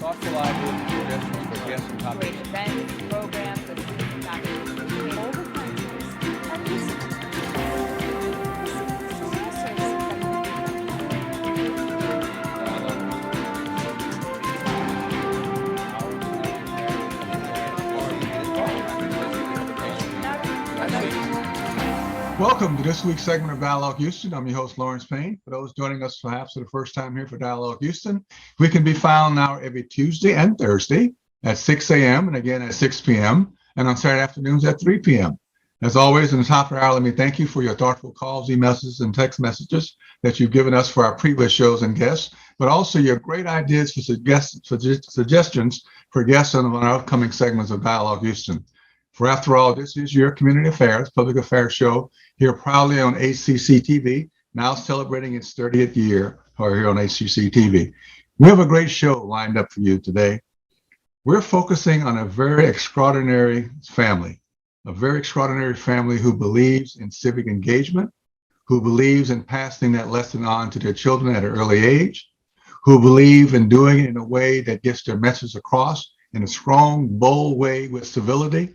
thoughtful ideas, suggestions for guests and topics. Great events, programs, and all the countries and Welcome to this week's segment of Dialogue Houston. I'm your host, Lawrence Payne. For those joining us perhaps for the first time here for Dialogue Houston, we can be found now every Tuesday and Thursday at 6 a.m. and again at 6 p.m. and on Saturday afternoons at 3 p.m. As always, in the top of the hour, let me thank you for your thoughtful calls, emails, and text messages that you've given us for our previous shows and guests, but also your great ideas for suggestions for guests on our upcoming segments of Dialogue Houston. For after all, this is your community affairs, public affairs show here proudly on HTX TV, now celebrating its 30th year here on HTX TV. We have a great show lined up for you today. We're focusing on a very extraordinary family who believes in civic engagement, who believes in passing that lesson on to their children at an early age, who believe in doing it in a way that gets their message across in a strong, bold way with civility,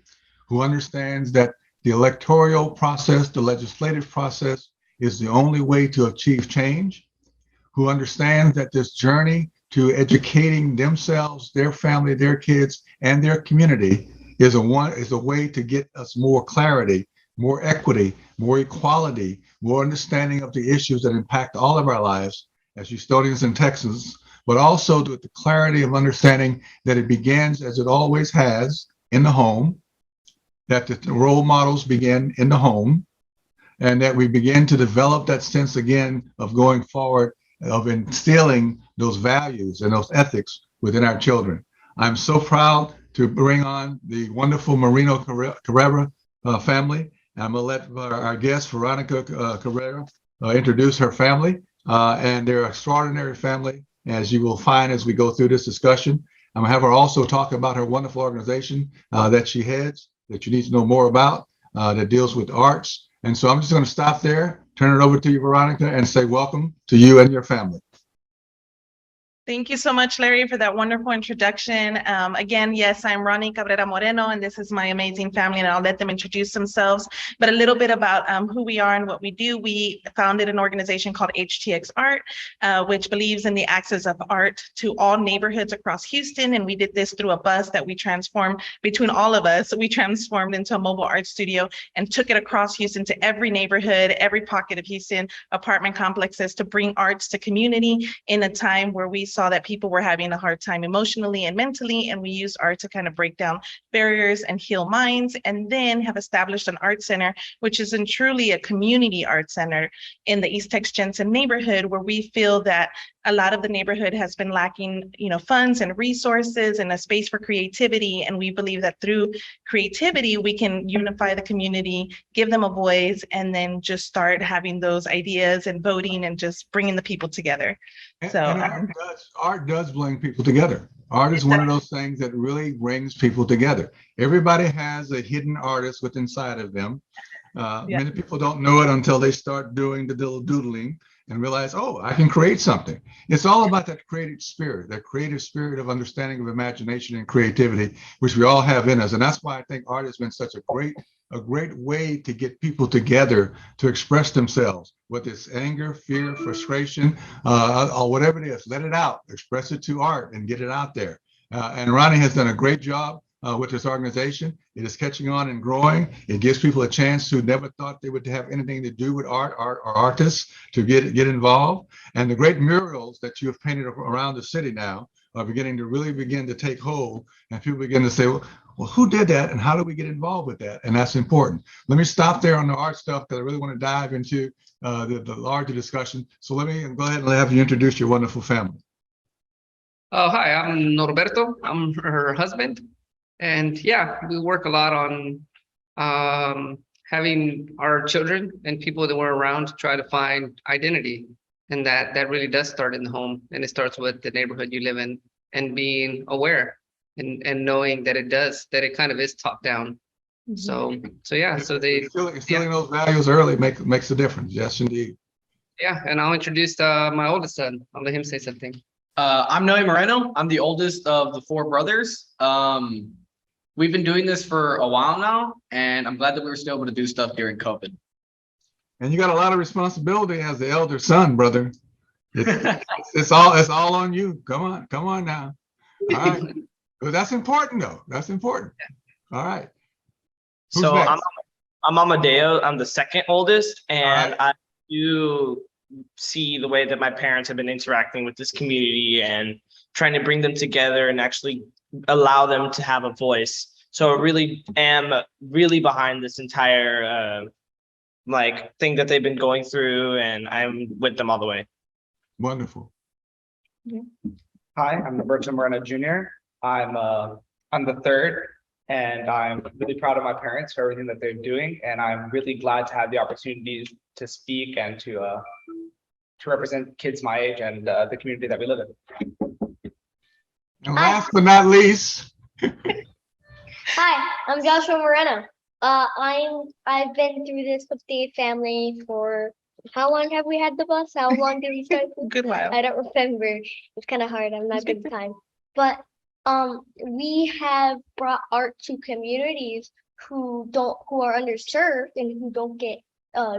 who understands that the electoral process, the legislative process, is the only way to achieve change, who understands that this journey to educating themselves, their family, their kids, and their community is a way to get us more clarity, more equity, more equality, more understanding of the issues that impact all of our lives as Houstonians and Texans, but also with the clarity of understanding that it begins, as it always has, in the home, that the role models begin in the home, and that we begin to develop that sense again of going forward, of instilling those values and those ethics within our children. I'm so proud to bring on the wonderful Moreno-Cabrera family. I'm gonna let our guest, Veronica Cabrera, introduce her family, and they're an extraordinary family, as you will find as we go through this discussion. I'm gonna have her also talk about her wonderful organization that she heads, that you need to know more about, that deals with arts. And so I'm just going to stop there, turn it over to you, Veronica, and say welcome to you and your family. Thank you so much, Larry, for that wonderful introduction. Again, yes, I'm Ronnie Cabrera Moreno, and this is my amazing family, and I'll let them introduce themselves. But a little bit about who we are and what we do. We founded an organization called HTX Art, which believes in the access of art to all neighborhoods across Houston. And we did this through a bus that we transformed between all of us. We transformed into a mobile art studio and took it across Houston to every neighborhood, every pocket of Houston, apartment complexes, to bring arts to community in a time where we saw that people were having a hard time emotionally and mentally, and we used art to kind of break down barriers and heal minds, and then have established an art center, which is truly a community art center in the East Tex Jensen neighborhood, where we feel that a lot of the neighborhood has been lacking, funds and resources and a space for creativity. And we believe that through creativity, we can unify the community, give them a voice, and then just start having those ideas and voting and just bringing the people together. So art does bring people together. Art is one of those things that really brings people together. Everybody has a hidden artist within inside of them. Many people don't know it until they start doing the little doodling and realize, oh, I can create something. It's all about that creative spirit of understanding, of imagination and creativity, which we all have in us. And that's why I think art has been such a great way to get people together to express themselves, whether it's anger, fear, frustration, or whatever it is. Let it out, express it to art and get it out there. And Ronnie has done a great job with this organization. It is catching on and growing. It gives people a chance who never thought they would have anything to do with art or artists to get involved. And the great murals that you have painted around the city now are beginning to take hold, and people begin to say, well, who did that and how do we get involved with that? And that's important. Let me stop there on the art stuff because I really want to dive into the larger discussion. So let me go ahead and have you introduce your wonderful family. Hi, I'm Noberto. I'm her husband. And yeah, we work a lot on having our children and people that we're around to try to find identity. And that really does start in the home. And it starts with the neighborhood you live in and being aware and knowing that it kind of is top down. So yeah, so instilling those values early makes a difference. Yes, indeed. Yeah, and I'll introduce my oldest son. I'll let him say something. I'm Noe Moreno. I'm the oldest of the 4 brothers. We've been doing this for a while now, and I'm glad that we were still able to do stuff during COVID. And you got a lot of responsibility as the elder son, brother. It's all on you. Come on now. All right. Well, that's important though. That's important. All right. Who's So next? I'm Amadeo. I'm the second oldest, and right. I do see the way that my parents have been interacting with this community and trying to bring them together and actually allow them to have a voice. So I really am really behind this entire thing that they've been going through, and I'm with them all the way. Wonderful. Hi, I'm Noberto Moreno Jr. I'm the third, and I'm really proud of my parents for everything that they're doing, and I'm really glad to have the opportunity to speak and to represent kids my age and the community that we live in. And last but not least, Hi, I'm Joshua Moreno. I've been through this with the family for how long have we had the bus? How long did we start? Good while. I don't remember. It's kind of hard. I'm not good at time. But we have brought art to communities who are underserved and who don't get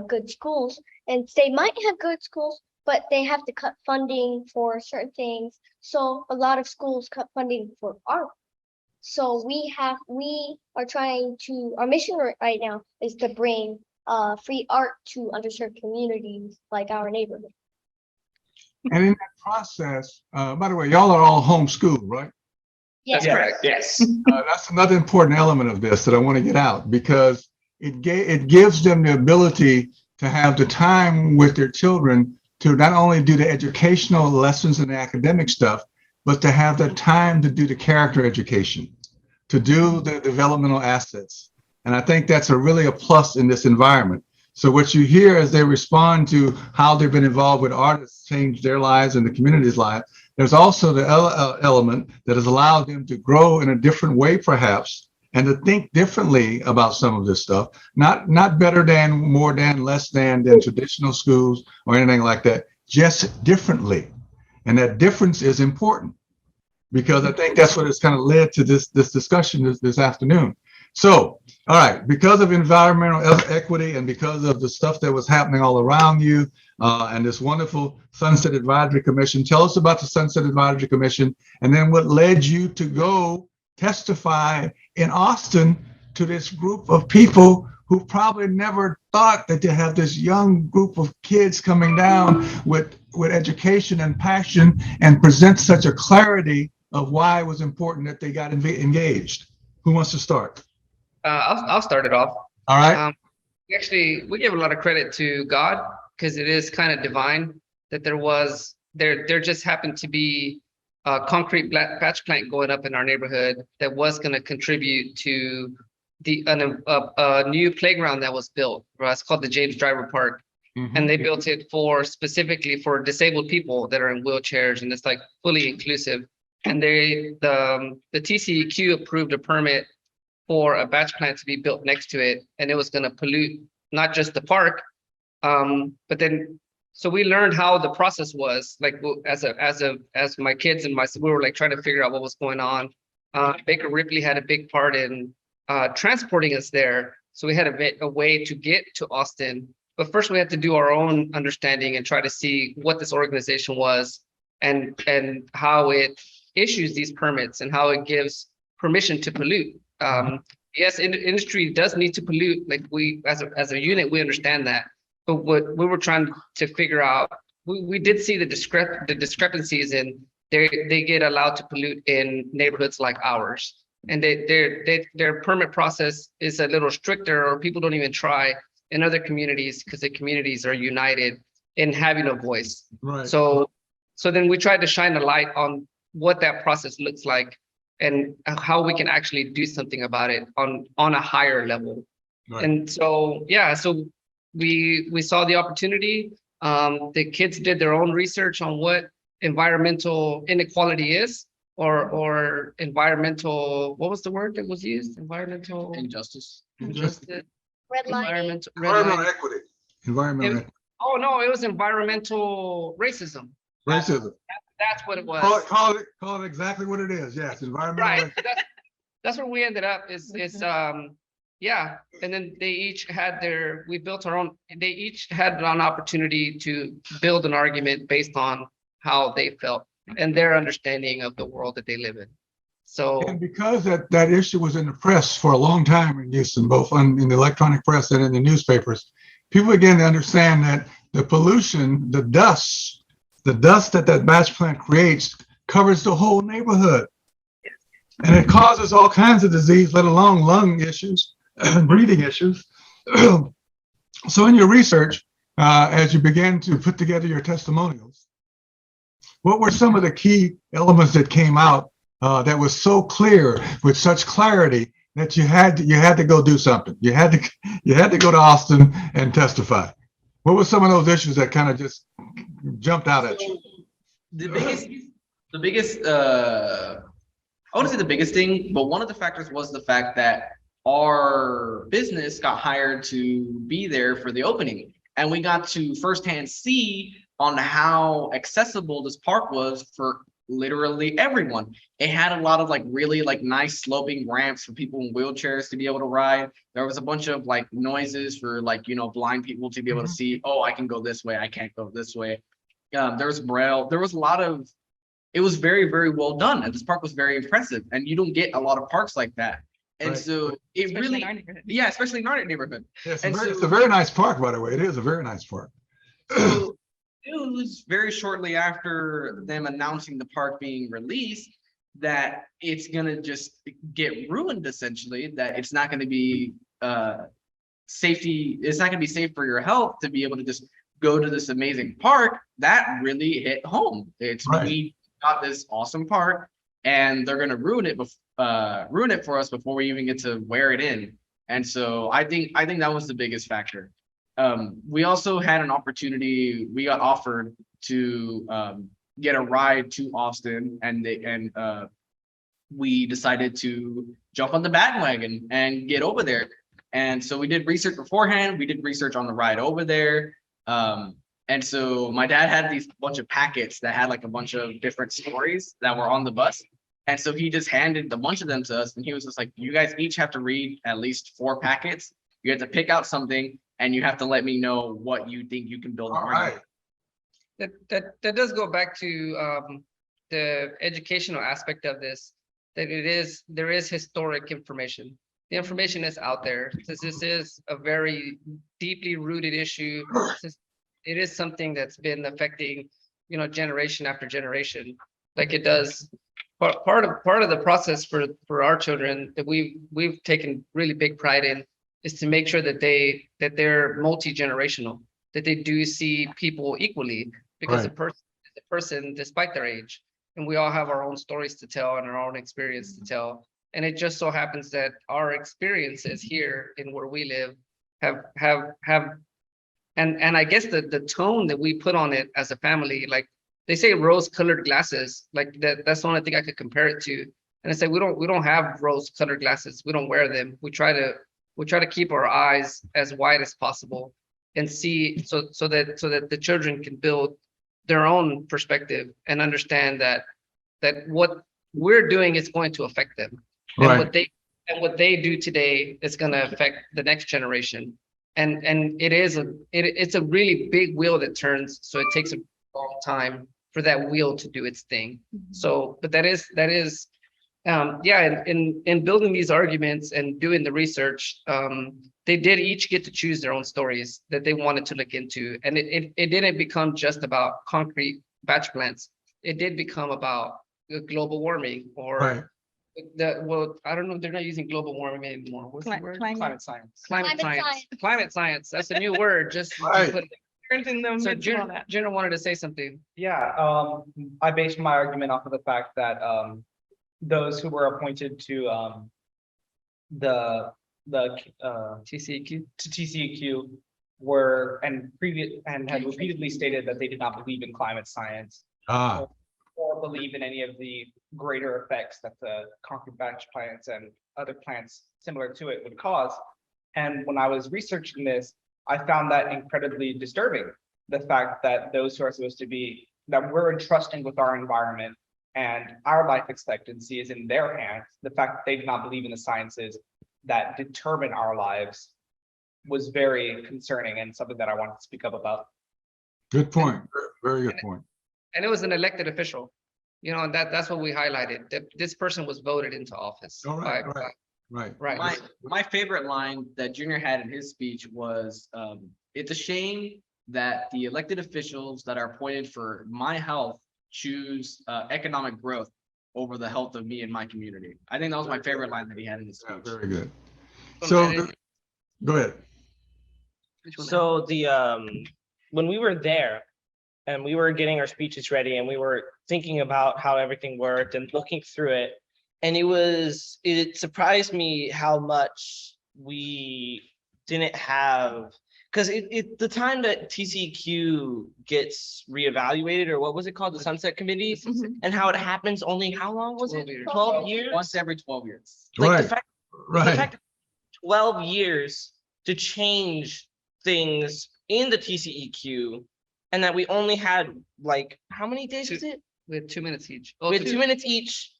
good schools. And they might have good schools, but they have to cut funding for certain things. So a lot of schools cut funding for art. So our mission right now is to bring free art to underserved communities like our neighborhood. and in that process, by the way, y'all are all homeschooled, right? Yes. That's correct. Yes. That's another important element of this that I want to get out, because it gives them the ability to have the time with their children to not only do the educational lessons and the academic stuff, but to have the time to do the character education, to do the developmental assets. And I think that's really a plus in this environment. So what you hear as they respond to how they've been involved with artists, change their lives and the community's life, there's also the element that has allowed them to grow in a different way, perhaps, and to think differently about some of this stuff. Not better than, more than, less than traditional schools or anything like that, just differently. And that difference is important, because I think that's what has kind of led to this discussion this afternoon. So, all right, because of environmental equity and because of the stuff that was happening all around you and this wonderful Sunset Advisory Commission, tell us about the Sunset Advisory Commission and then what led you to go testify in Austin to this group of people who probably never thought that they have this young group of kids coming down with education and passion and present such a clarity of why it was important that they got engaged. Who wants to start? I'll start it off. All right. We give a lot of credit to God, because it is kind of divine that there just happened to be a concrete patch plant going up in our neighborhood that was going to contribute to a new playground that was built. It's called the James Driver Park. And they built it specifically for disabled people that are in wheelchairs, and it's like fully inclusive. And the TCEQ approved a permit for a batch plant to be built next to it, and it was going to pollute not just the park, but then so we learned how the process was. Like as my kids and we were like trying to figure out what was going on. Baker Ripley had a big part in transporting us there, so we had a way to get to Austin. But first, we had to do our own understanding and try to see what this organization was and how it issues these permits and how it gives permission to pollute. Yes, industry does need to pollute. Like we, as a unit, we understand that. But what we were trying to figure out, we did see the discrepancies in they get allowed to pollute in neighborhoods like ours, and their permit process is a little stricter, or people don't even try in other communities because the communities are united in having a voice. Right. So then we tried to shine a light on what that process looks like and how we can actually do something about it on a higher level. Right. And so, yeah, so we saw the opportunity. The kids did their own research on what environmental inequality is, or environmental, what was the word that was used? Environmental Injustice. Redlining. Environmental equity. Environmental equity. Oh, no, it was environmental racism. Racism. That's what it was. Call it exactly what it is. Yes, environmental. Right. That's where we ended up is, yeah. And then they each had we built our own, they each had an opportunity to build an argument based on how they felt and their understanding of the world that they live in. So, And because that issue was in the press for a long time in Houston, both in the electronic press and in the newspapers, people began to understand that the pollution, the dust that batch plant creates covers the whole neighborhood. And it causes all kinds of disease, let alone lung issues and breathing issues. So in your research, as you began to put together your testimonials, what were some of the key elements that came out that was so clear, with such clarity, that you had to go do something? You had to go to Austin and testify. What were some of those issues that kind of just jumped out at you? The biggest, I wouldn't say the biggest thing, but one of the factors was the fact that our business got hired to be there for the opening. And we got to firsthand see on how accessible this park was for literally everyone. It had a lot of really nice sloping ramps for people in wheelchairs to be able to ride. There was a bunch of noises for blind people to be able to see, oh, I can go this way, I can't go this way. There was braille. There was a lot of, it was very, very well done. And this park was very impressive. And you don't get a lot of parks like that. And Right. so it Especially really, in our neighborhood. yeah, especially in our neighborhood. It's And it's so- a very nice park, by the way. It is a very nice park. So it was very shortly after them announcing the park being released that it's gonna just get ruined, essentially, that it's not gonna be safety, it's not gonna be safe for your health to be able to just go to this amazing park. That really hit home. It's Right. we got this awesome park and they're gonna ruin it for us before we even get to wear it in. And so I think that was the biggest factor. We also had an opportunity, we got offered to get a ride to Austin, and we decided to jump on the bandwagon and get over there. And so we did research beforehand, we did research on the ride over there. And so my dad had these bunch of packets that had a bunch of different stories that were on the bus. And so he just handed a bunch of them to us, and he was just like, you guys each have to read at least 4 packets. You have to pick out something and you have to let me know what you think you can build. All right. that does go back to the educational aspect of this, that there is historic information. The information is out there. This is a very deeply rooted issue. It is something that's been affecting, generation after generation, like it does. Part of the process for our children that we've taken really big pride in is to make sure that they're multi-generational, that they do see people equally, because Right. a person is a person despite their age, and we all have our own stories to tell and our own experience to tell. And it just so happens that our experiences here in where we live have and I guess the tone that we put on it as a family, like they say rose-colored glasses, like that's the only thing I could compare it to. And I say we don't have rose-colored glasses. We don't wear them. We try to keep our eyes as wide as possible and see so that the children can build their own perspective and understand that what we're doing is going to affect them. And Right. what they do today is going to affect the next generation. And it's a really big wheel that turns, so it takes a long time for that wheel to do its thing. So, but that is yeah, in building these arguments and doing the research, they did each get to choose their own stories that they wanted to look into. And it didn't become just about concrete batch plants. It did become about global warming or Right. I don't know, they're not using global warming anymore. What's the word? Climate science. Climate Climate science. science. Climate science. That's a new word. Just Right. put it. In the So midst of all that. Jenna wanted to say something. Yeah, I based my argument off of the fact that those who were appointed to the TCEQ. to TCEQ had repeatedly stated that they did not believe in climate science Ah, or believe in any of the greater effects that the concrete batch plants and other plants similar to it would cause. And when I was researching this, I found that incredibly disturbing. The fact that those who are supposed to be that we're entrusting with our environment and our life expectancy is in their hands. The fact that they do not believe in the sciences that determine our lives was very concerning and something that I wanted to speak up about. Good point. Very good point. And it was an elected official, you know, and that's what we highlighted, that this person was voted into office. All right, right. My favorite line that Junior had in his speech was, it's a shame that the elected officials that are appointed for my health choose economic growth over the health of me and my community. I think that was my favorite line that he had in his Yeah, speech. very good. So go ahead. So when we were there and we were getting our speeches ready and we were thinking about how everything worked and looking through it, and it surprised me how much we didn't have, because the time that TCEQ gets reevaluated, or what was it called, the Sunset Committee, and how it happens only, how long was it? 12 years? Once every 12 years. Like Right, the fact 12 years to change things in the TCEQ, and that we only had like, how many days was it? We had 2 minutes each. We had 2 minutes each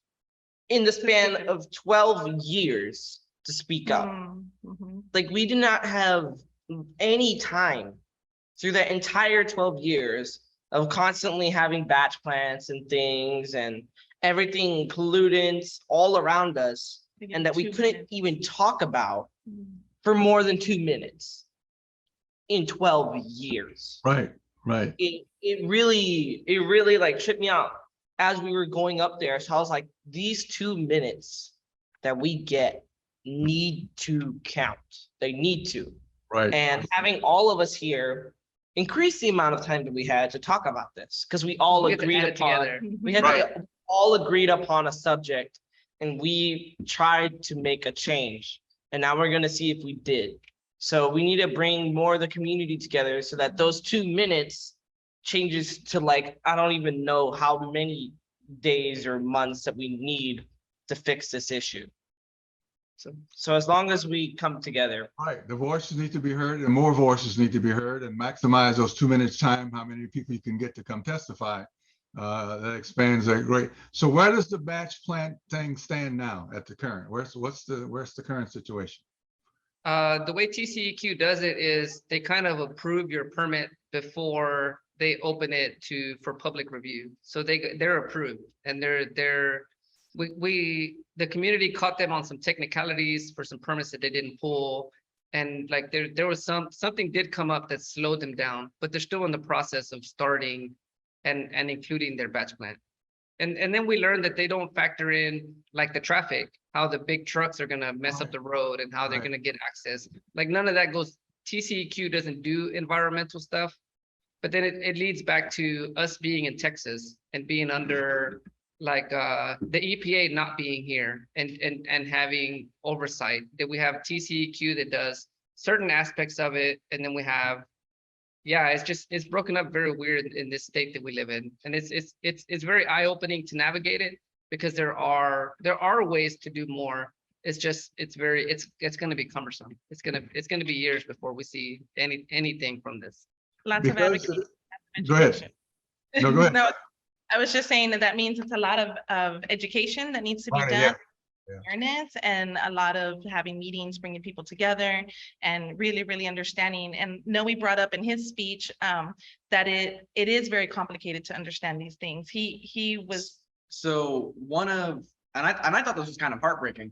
in the span of 12 years to speak up. Like, we did not have any time through that entire 12 years of constantly having batch plants and things and everything, pollutants all around us, and that we couldn't even talk about for more than 2 minutes in 12 years. right. It really like tripped me out as we were going up there. So I was like, these 2 minutes that we get need to count. They need to. Right. And having all of us here increase the amount of time that we had to talk about this, because we all agreed upon a subject, and we tried to make a change. And now we're going to see if we did. So we need to bring more of the community together so that those 2 minutes changes to, like, I don't even know how many days or months that we need to fix this issue. So as long as we come together. Right. The voices need to be heard, and more voices need to be heard, and maximize those 2 minutes time, how many people you can get to come testify. That expands that great. So where does the batch plant thing stand now at the current? Where's the current situation? The way TCEQ does it is they kind of approve your permit before they open it for public review. So they're approved, and the community caught them on some technicalities for some permits that they didn't pull. And like there was something did come up that slowed them down, but they're still in the process of starting and including their batch plant. And then we learned that they don't factor in like the traffic, how the big trucks are gonna mess up the road and how they're gonna get access. Like none of that goes, TCEQ doesn't do environmental stuff, but then it leads back to us being in Texas and being under like the EPA not being here and having oversight. That we have TCEQ that does certain aspects of it, and then we have, it's broken up very weird in this state that we live in, and it's very eye-opening to navigate it, because there are ways to do more. It's just it's going to be cumbersome. It's going to be years before we see anything from this. Lots of advocacy. Go ahead. No, go ahead. No, I was just saying that means it's a lot of education that needs to be done. Yeah. Awareness, and a lot of having meetings, bringing people together, and really understanding. And Noe brought up in his speech that it is very complicated to understand these things. He was. So and I thought this was kind of heartbreaking.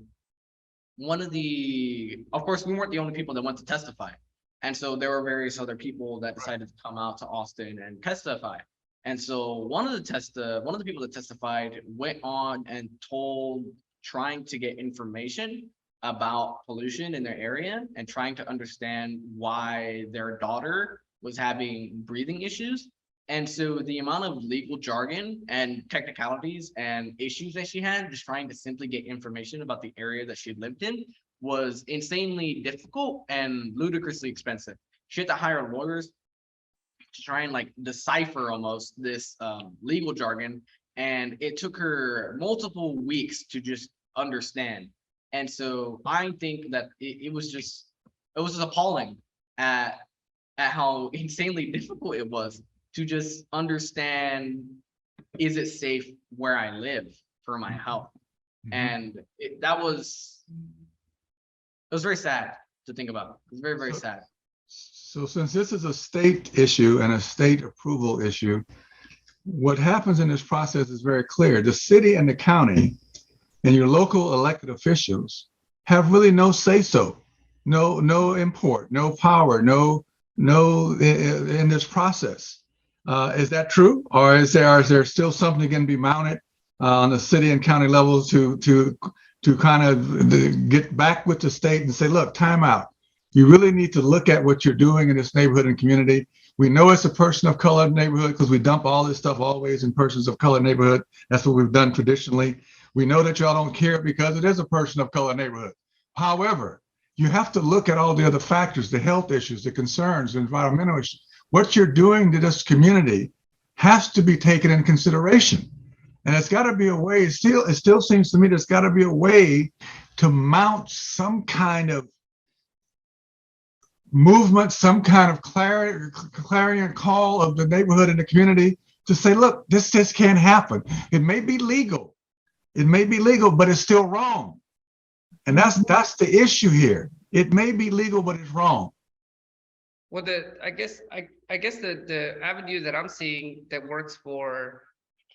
Of course, we weren't the only people that went to testify. And so there were various other people that decided to come out to Austin and testify. And so one of the people that testified went on and trying to get information about pollution in their area and trying to understand why their daughter was having breathing issues. And so the amount of legal jargon and technicalities and issues that she had, just trying to simply get information about the area that she lived in, was insanely difficult and ludicrously expensive. She had to hire lawyers to try and like decipher almost this legal jargon. And it took her multiple weeks to just understand. And so I think that it was just appalling at how insanely difficult it was to just understand, is it safe where I live for my health? And that was, it was very sad to think about. It was very, very sad. So since this is a state issue and a state approval issue, what happens in this process is very clear. The city and the county and your local elected officials have really no say-so, no import, no power, no in this process. Is that true? Or is there still something going to be mounted on the city and county levels to kind of get back with the state and say, look, time out. You really need to look at what you're doing in this neighborhood and community. We know it's a person of color neighborhood because we dump all this stuff always in persons of color neighborhood. That's what we've done traditionally. We know that y'all don't care because it is a person of color neighborhood. However, you have to look at all the other factors, the health issues, the concerns, the environmental issues. What you're doing to this community has to be taken in consideration. And it's got to be a way, it still seems to me there's got to be a way to mount some kind of movement, some kind of clarion call of the neighborhood and the community to say, look, this just can't happen. It may be legal. It may be legal, but it's still wrong. And that's the issue here. It may be legal, but it's wrong. Well, I guess the avenue that I'm seeing that works for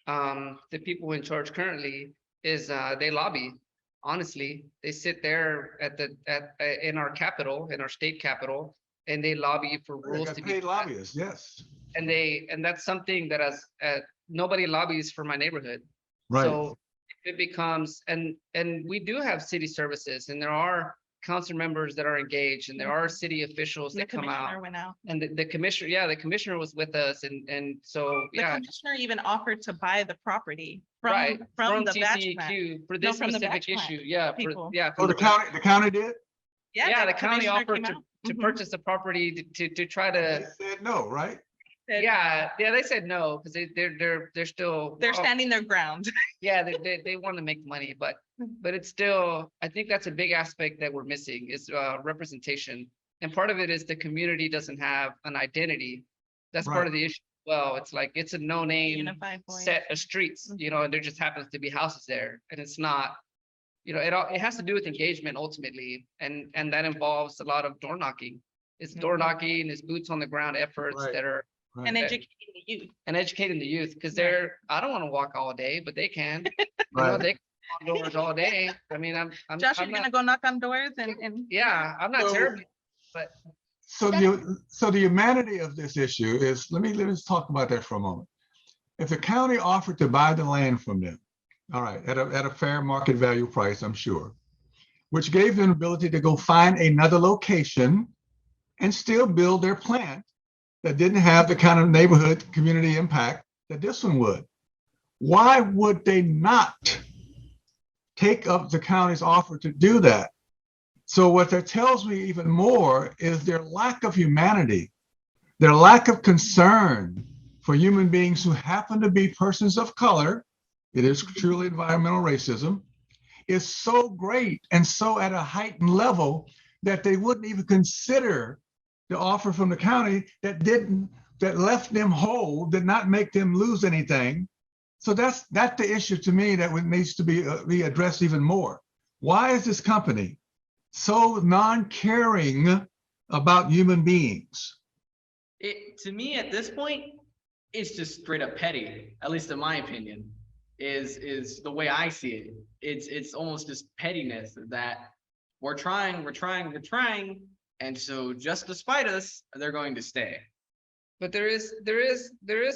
the people in charge currently is they lobby. Honestly, they sit there in our capital, in our state capital, and they lobby for rules to be paid lobbyists, yes. And that's something that nobody lobbies for my neighborhood. Right. So it becomes, and we do have city services, and there are council members that are engaged, and there are city officials that come out. Went out. And the commissioner was with us, and so The commissioner even offered to buy the property from the batch plant. TCEQ for this from the specific batch plant issue. Yeah, people. Oh, the county did? Yeah, the county commissioner offered came out. to Mhm. purchase the property to try They to. said no, right? Yeah, they said no because they're still. They're standing their ground. Yeah, they want to make money, but it's still, I think that's a big aspect that we're missing is representation. And part of it is the community doesn't have an identity. That's part of the issue. Well, it's like, it's a no-name Unified voice. set of streets, and there just happens to be houses there, and it's not, it has to do with engagement ultimately, and that involves a lot of door knocking. It's door knocking, it's boots on the ground efforts that are. And educating the youth. And educating the youth, because I don't want to walk all day, but they can. Right. They can knock on doors all day. I mean, I'm Josh, I'm you're gonna not, go knock on doors and. yeah, I'm not So- terrible, but So the humanity of this issue is, let me talk about that for a moment. If the county offered to buy the land from them, all right, at a fair market value price, I'm sure, which gave them the ability to go find another location and still build their plant that didn't have the kind of neighborhood community impact that this one would. Why would they not take up the county's offer to do that? So what that tells me even more is their lack of humanity, their lack of concern for human beings who happen to be persons of color. It is truly environmental racism, is so great and so at a heightened level that they wouldn't even consider the offer from the county that left them whole, did not make them lose anything. So that's the issue to me that needs to be addressed even more. Why is this company so non-caring about human beings? To me, at this point, it's just straight up petty, at least in my opinion, is the way I see it. It's almost just pettiness that we're trying. And so just despite us, they're going to stay. But there is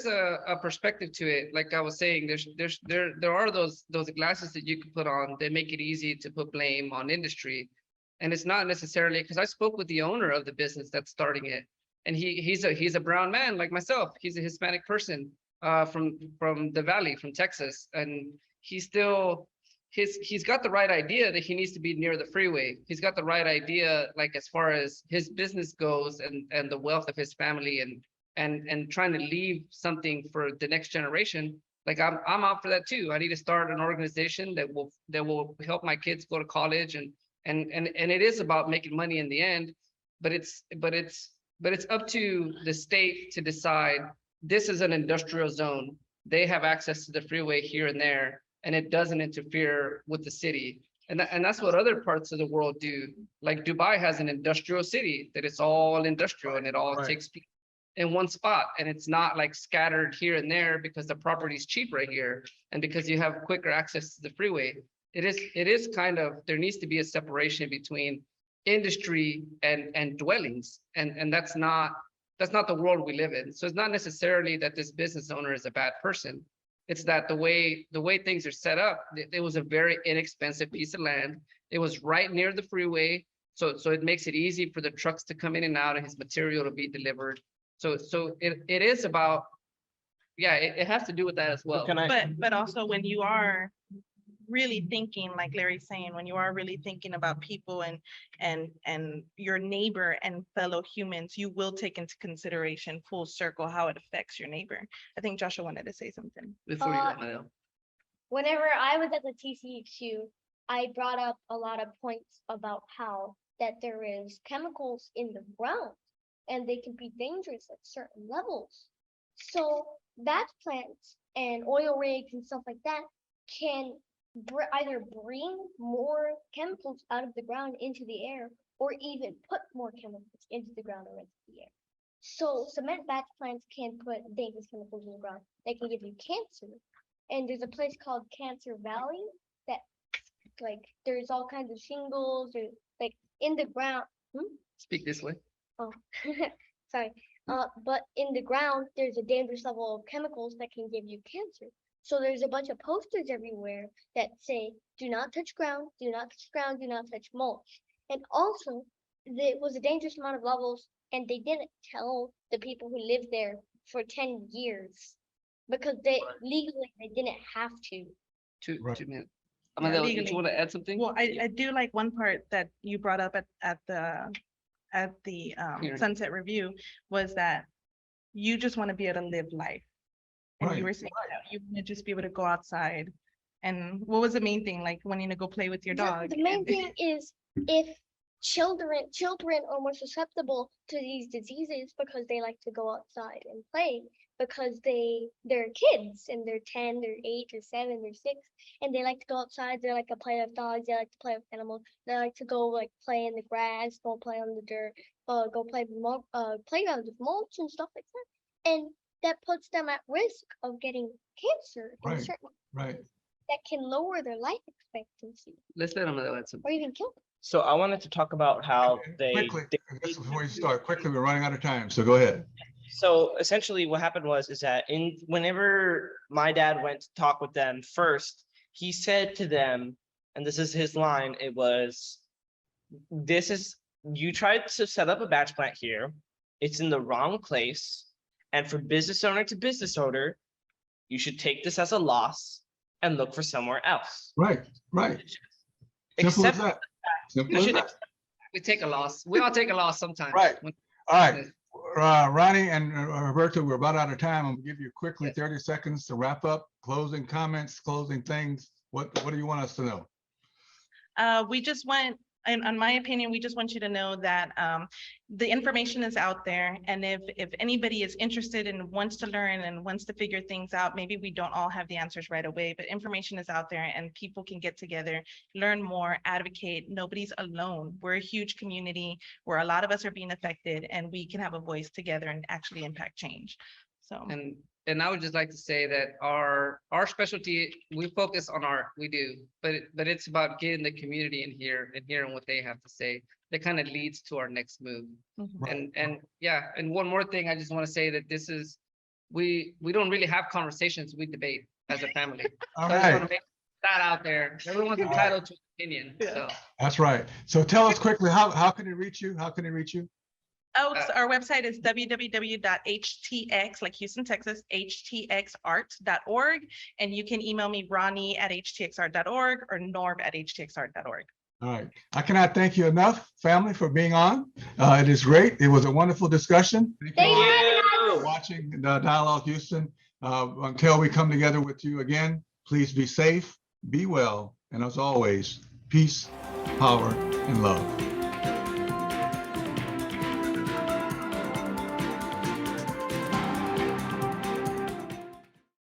a perspective to it. Like I was saying, there are those glasses that you can put on that make it easy to put blame on industry. And it's not necessarily, because I spoke with the owner of the business that's starting it. And he's a brown man like myself. He's a Hispanic person from the Valley, from Texas. And he's got the right idea that he needs to be near the freeway. He's got the right idea, like as far as his business goes and the wealth of his family and trying to leave something for the next generation. Like I'm out for that too. I need to start an organization that will help my kids go to college and it is about making money in the end, but it's up to the state to decide this is an industrial zone. They have access to the freeway here and there, and it doesn't interfere with the city. And that's what other parts of the world do. Like Dubai has an industrial city that it's all industrial and it all Right. takes people in one spot. And it's not like scattered here and there because the property is cheap right here. And because you have quicker access to the freeway. It is kind of, there needs to be a separation between industry and dwellings. And that's not the world we live in. So it's not necessarily that this business owner is a bad person. It's that the way things are set up, it was a very inexpensive piece of land. It was right near the freeway. So it makes it easy for the trucks to come in and out and his material to be delivered. So it is about, yeah, it has to do with that as well. Can I? But also when you are really thinking, like Larry's saying, when you are really thinking about people and your neighbor and fellow humans, you will take into consideration full circle how it affects your neighbor. I think Joshua wanted to say something. Before you go, Amadeo. Whenever I was at the TCHU, I brought up a lot of points about how that there is chemicals in the ground and they can be dangerous at certain levels. So batch plants and oil rigs and stuff like that can either bring more chemicals out of the ground into the air or even put more chemicals into the ground or into the air. So cement batch plants can put dangerous chemicals in the ground that can give you cancer. And there's a place called Cancer Valley that like there's all kinds of shingles or like in the ground. Speak this way. Oh, sorry. But in the ground, there's a dangerous level of chemicals that can give you cancer. So there's a bunch of posters everywhere that say, do not touch ground, do not touch ground, do not touch mulch. And also, there was a dangerous amount of levels, and they didn't tell the people who lived there for 10 years because they legally they didn't have to. Two Right. minutes. Amadeo, did legally. you want to add something? Well, I do like one part that you brought up at the Here. Sunset Review was that you just want to be able to live life. And you Right. were saying that you want to just be able to go outside. And what was the main thing, like wanting to go play with your dog? The main thing is if children are more susceptible to these diseases because they like to go outside and play because they're kids and they're 10, they're 8, they're 7, they're 6, and they like to go outside. They like to play with dogs. They like to play with animals. They like to go like play in the grass, go play on the dirt, go play playgrounds with mulch and stuff like that. And that puts them at risk of getting cancer in Right. certain Right. that can lower their life expectancy Let's let Amadeo add something. or even kill them. So I wanted to talk about how they. Quickly, just before you start, quickly, we're running out of time, so go ahead. So essentially what happened is that whenever my dad went to talk with them first, he said to them, and this is his line, it was, you tried to set up a batch plant here. It's in the wrong place. And for business owner to business owner, you should take this as a loss and look for somewhere else. Right. Simple as Except that. Simple you as should that. We take a loss. We all take a loss sometimes. Right. When- All right. Ronnie and Roberto, we're about out of time. I'm gonna give you quickly 30 seconds to wrap up, closing comments, closing things. What do you want us to know? We just want, in my opinion, we just want you to know that the information is out there. And if anybody is interested and wants to learn and wants to figure things out, maybe we don't all have the answers right away, but information is out there and people can get together, learn more, advocate. Nobody's alone. We're a huge community where a lot of us are being affected and we can have a voice together and actually impact change. So. And I would just like to say that our specialty, we focus on art, we do, but it's about getting the community in here and hearing what they have to say. That kind of leads to our next move. Mhm. And yeah, and one more thing, I just want to say that this is, we don't really have conversations, we debate as a family. All So I just want right, to make that out there. Everyone's entitled to an opinion, so. that's right. So tell us quickly, how can it reach you? How can it reach you? Oh, so our website is www.htx, like Houston, Texas, htxart.org. And you can email me, Ronnie@htxart.org or Norb@htxart.org. All right. I cannot thank you enough, family, for being on. It is great. It was a wonderful discussion. Thank you Thank all you. for watching the Dialogue Houston. Until we come together with you again, please be safe, be well, and as always, peace, power, and love.